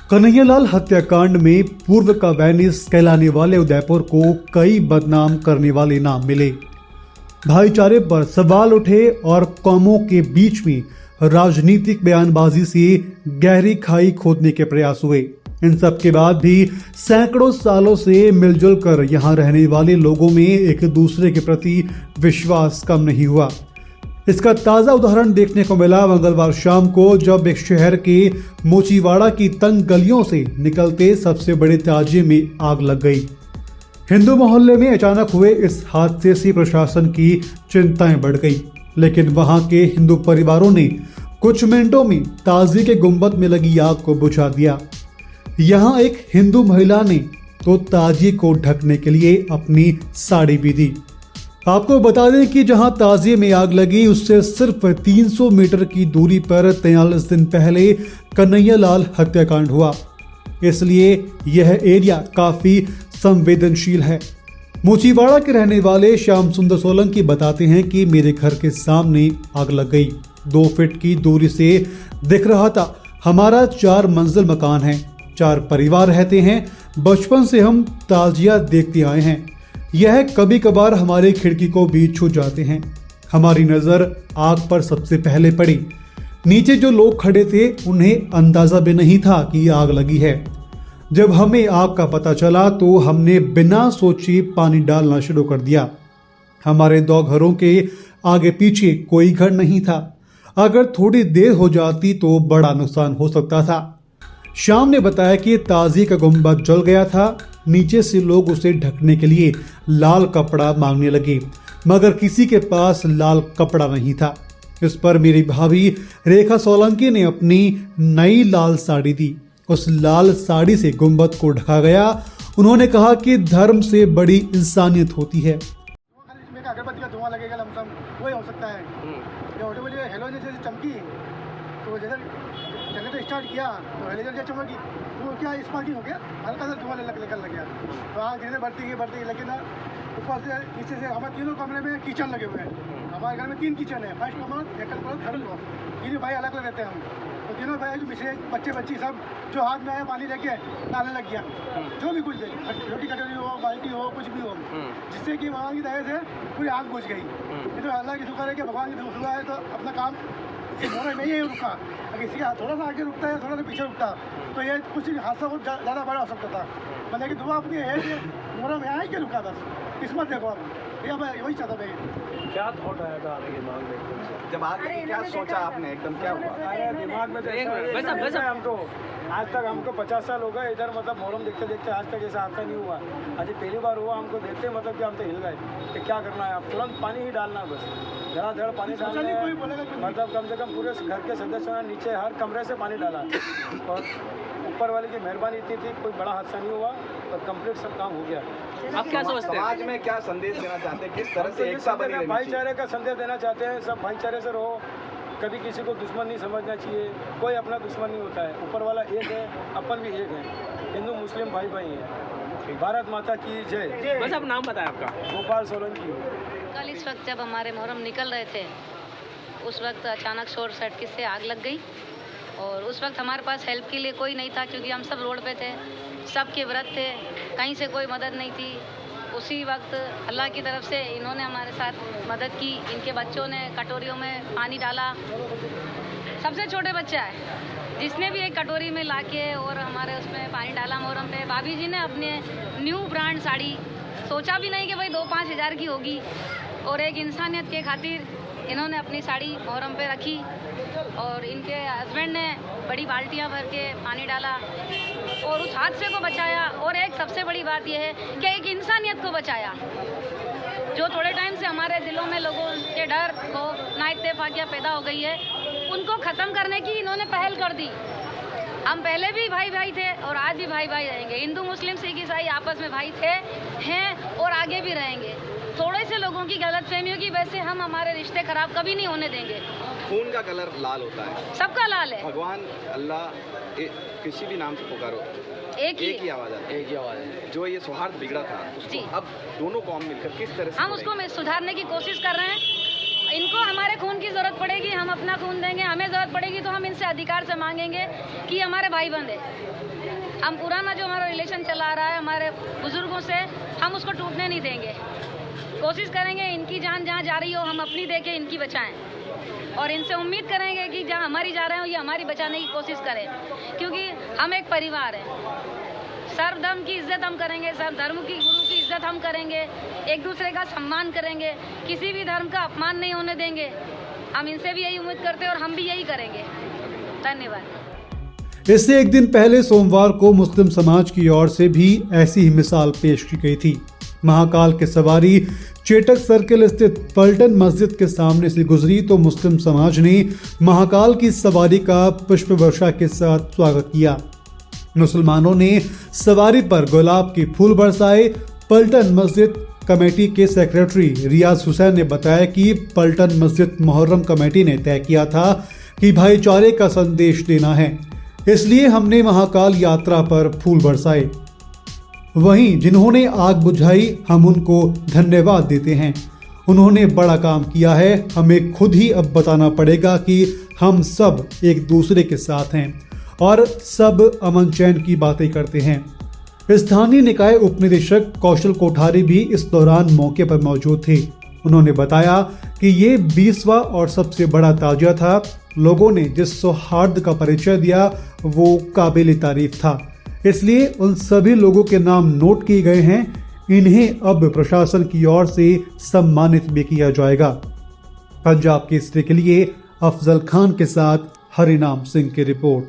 कन्हैयालाल हत्याकांड में पूर्व का वेनिस कहलाने वाले उदयपुर को कई बदनाम करने वाले नाम मिले। भाईचारे पर सवाल उठे और कौमों के बीच में राजनीतिक बयानबाजी से गहरी खाई खोदने के प्रयास हुए। इन सब के बाद भी सैकड़ों सालों से मिलजुल कर यहाँ रहने वाले लोगों में एक दूसरे के प्रति विश्वास कम नहीं हुआ। इसका ताज़ा उदाहरण देखने को मिला मंगलवार शाम को, जब एक शहर के मोचीवाड़ा की तंग गलियों से निकलते सबसे बड़े ताजिए में आग लग गई। हिंदू मोहल्ले में अचानक हुए इस हादसे से प्रशासन की चिंताएं बढ़ गई, लेकिन वहां के हिंदू परिवारों ने कुछ मिनटों में ताजिए के गुंबद में लगी आग को बुझा दिया। यहाँ एक हिंदू महिला ने तो ताजिए को ढकने के लिए अपनी साड़ी भी दी। आपको बता दें कि जहां ताजिए में आग लगी उससे सिर्फ 300 मीटर की दूरी पर 43 दिन पहले कन्हैयालाल हत्याकांड हुआ, इसलिए यह एरिया काफी संवेदनशील है। मोचीवाड़ा के रहने वाले श्याम सुंदर सोलंकी बताते हैं कि मेरे घर के सामने आग लग गई। 2 फीट की दूरी से दिख रहा था। हमारा 4 मंजिल मकान है, 4 परिवार रहते हैं। बचपन से हम ताजिया देखते आए हैं। यह कभी कभार हमारी खिड़की को भी छू जाते हैं। हमारी नजर आग पर सबसे पहले पड़ी। नीचे जो लोग खड़े थे उन्हें अंदाजा भी नहीं था कि आग लगी है। जब हमें आग का पता चला तो हमने बिना सोचे पानी डालना शुरू कर दिया। हमारे 2 घरों के आगे पीछे कोई घर नहीं था। अगर थोड़ी देर हो जाती तो बड़ा नुकसान हो सकता था। श्याम ने बताया कि ताजिए का गुंबद जल गया था। नीचे से लोग उसे ढकने के लिए लाल कपड़ा मांगने लगे, मगर किसी के पास लाल कपड़ा नहीं था। इस पर मेरी भाभी रेखा सोलंकी ने अपनी नई लाल साड़ी दी। उस लाल साड़ी से गुंबद को ढका गया। उन्होंने कहा कि धर्म से बड़ी इंसानियत होती है। अगरबत्ती का धुआं लगेगा, लमसम वही हो सकता है। ये हेलोजन जैसे चमकी तो जैसे चलने तो स्टार्ट किया तो हेलोजन जैसे चमकी तो क्या स्पार्किंग हो गया, हल्का सा धुआं निकल लग गया। तो आग धीरे बढ़ती गई, लेकिन ऊपर से नीचे से हमारे तीनों कमरे में किचन लगे हुए हैं। हमारे घर में 3 किचन है, फर्स्ट कमरा, सेकंड फ्लोर, थर्ड फ्लोर। तीनों भाई अलग अलग रहते हैं हम। तो तीनों भाई जो बच्चे बच्ची सब जो हाथ में आया पानी लेके डालने लग गया। जो भी कुछ दे, रोटी कटोरी हो, बाल्टी हो, कुछ भी हो, जिससे कि भगवान की दया से पूरी आग बुझ गई। तो अल्लाह की शुक्र है कि भगवान की दुआ है तो अपना काम मोहर्रम में ही रुका। अगर किसी का थोड़ा सा आगे रुकता है, थोड़ा सा पीछे रुकता तो ये कुछ हादसा बहुत ज़्यादा बड़ा हो सकता था। मतलब कि दुआ अपनी है कि मोहर्रम में आए कि रुका, बस किस्मत देखो आप। ये वही चाहता भाई। क्या थॉट आया था आपके दिमाग में जब आग लगी? क्या सोचा आपने, एकदम क्या हुआ? अरे दिमाग में तो हमको आज तक हमको 50 साल हो गए इधर, मतलब मोहर्रम देखते देखते आज तक ऐसा हादसा नहीं हुआ। आज पहली बार हुआ। हमको देखते मतलब कि हम तो हिल गए कि क्या करना है, अब तुरंत पानी ही डालना है, बस धड़ाधड़ पानी डालना है। मतलब कम से कम पूरे घर के सदस्यों ने नीचे हर कमरे से पानी डाला और ऊपर वाले की मेहरबानी इतनी थी, कोई बड़ा हादसा नहीं हुआ और कंप्लीट सब काम हो गया। आप क्या सोचते हैं? समाज में क्या संदेश देना चाहते हैं, किस तरह से एकता बनी रहनी चाहिए? भाईचारे का संदेश देना चाहते हैं। सब भाईचारे से रहो, कभी किसी को दुश्मन नहीं समझना चाहिए। कोई अपना दुश्मन नहीं होता है, ऊपर वाला एक है, अपन भी एक है। हिंदू मुस्लिम भाई भाई हैं। भारत माता की जय। बस आप नाम बताएं आपका। गोपाल सोलंकी। कल इस वक्त जब हमारे मुहर्रम निकल रहे थे उस वक्त अचानक शॉर्ट सर्किट से आग लग गई और उस वक्त हमारे पास हेल्प के लिए कोई नहीं था, क्योंकि हम सब रोड पे थे, सबके व्रत थे, कहीं से कोई मदद नहीं थी। उसी वक्त अल्लाह की तरफ से इन्होंने हमारे साथ मदद की। इनके बच्चों ने कटोरियों में पानी डाला। सबसे छोटे बच्चा है जिसने भी एक कटोरी में लाके और हमारे उसमें पानी डाला मुहर्रम पे। भाभी जी ने अपने न्यू ब्रांड साड़ी, सोचा भी नहीं कि भाई 2-5 हज़ार की होगी, और एक इंसानियत के खातिर इन्होंने अपनी साड़ी मुहर्रम पे रखी और इनके हस्बैंड ने बड़ी बाल्टियां भर के पानी डाला और उस हादसे को बचाया। और एक सबसे बड़ी बात यह है कि एक इंसानियत को बचाया। जो थोड़े टाइम से हमारे दिलों में लोगों के डर को नाइत्तेफाकियाँ पैदा हो गई है, उनको ख़त्म करने की इन्होंने पहल कर दी। हम पहले भी भाई भाई थे और आज भी भाई भाई रहेंगे। हिंदू मुस्लिम सिख ईसाई आपस में भाई थे, हैं और आगे भी रहेंगे। थोड़े से लोगों की गलतफहमियों की वजह से हम हमारे रिश्ते खराब कभी नहीं होने देंगे। खून का कलर लाल होता है, सबका लाल है। भगवान अल्लाह किसी भी नाम से पुकारो एक ही आवाज़ आती है, एक ही आवाज़ है। जो ये सौहार्द बिगड़ा था उसको अब दोनों कौम मिलकर किस तरह से हम उसको सुधारने की कोशिश कर रहे हैं। इनको हमारे खून की ज़रूरत पड़ेगी, हम अपना खून देंगे। हमें ज़रूरत पड़ेगी तो हम इनसे अधिकार से मांगेंगे कि हमारे भाई बंद है। हम पुराना जो हमारा रिलेशन चला रहा है हमारे बुजुर्गों से, हम उसको टूटने नहीं देंगे। कोशिश करेंगे इनकी जान जहाँ जा रही हो हम अपनी देके इनकी बचाएं, और इनसे उम्मीद करेंगे कि जहाँ हमारी जा रहे हो ये हमारी बचाने की कोशिश करें, क्योंकि हम एक परिवार हैं। सर्व धर्म की इज्जत हम करेंगे, सर्व धर्म की गुरु की इज्जत हम करेंगे, एक दूसरे का सम्मान करेंगे, किसी भी धर्म का अपमान नहीं होने देंगे। हम इनसे भी यही उम्मीद करते हैं और हम भी यही करेंगे। धन्यवाद। इससे एक दिन पहले सोमवार को मुस्लिम समाज की ओर से भी ऐसी ही मिसाल पेश की गई थी। महाकाल की सवारी चेटक सर्किल स्थित पलटन मस्जिद के सामने से गुजरी तो मुस्लिम समाज ने महाकाल की सवारी का पुष्प वर्षा के साथ स्वागत किया। मुसलमानों ने सवारी पर गुलाब के फूल बरसाए। पलटन मस्जिद कमेटी के सेक्रेटरी रियाज हुसैन ने बताया कि पलटन मस्जिद मुहर्रम कमेटी ने तय किया था कि भाईचारे का संदेश देना है, इसलिए हमने महाकाल यात्रा पर फूल बरसाए। वहीं जिन्होंने आग बुझाई हम उनको धन्यवाद देते हैं। उन्होंने बड़ा काम किया है, हमें खुद ही अब बताना पड़ेगा कि हम सब एक दूसरे के साथ हैं और सब अमन चैन की बातें करते हैं। स्थानीय निकाय उपनिदेशक कौशल कोठारी भी इस दौरान मौके पर मौजूद थे। उन्होंने बताया कि ये 20वां और सबसे बड़ा ताजिया था। लोगों ने जिस सौहार्द का परिचय दिया वो काबिल तारीफ था, इसलिए उन सभी लोगों के नाम नोट किए गए हैं। इन्हें अब प्रशासन की ओर से सम्मानित भी किया जाएगा। पंजाब केसरी के लिए अफजल खान के साथ हरिनाम सिंह की रिपोर्ट।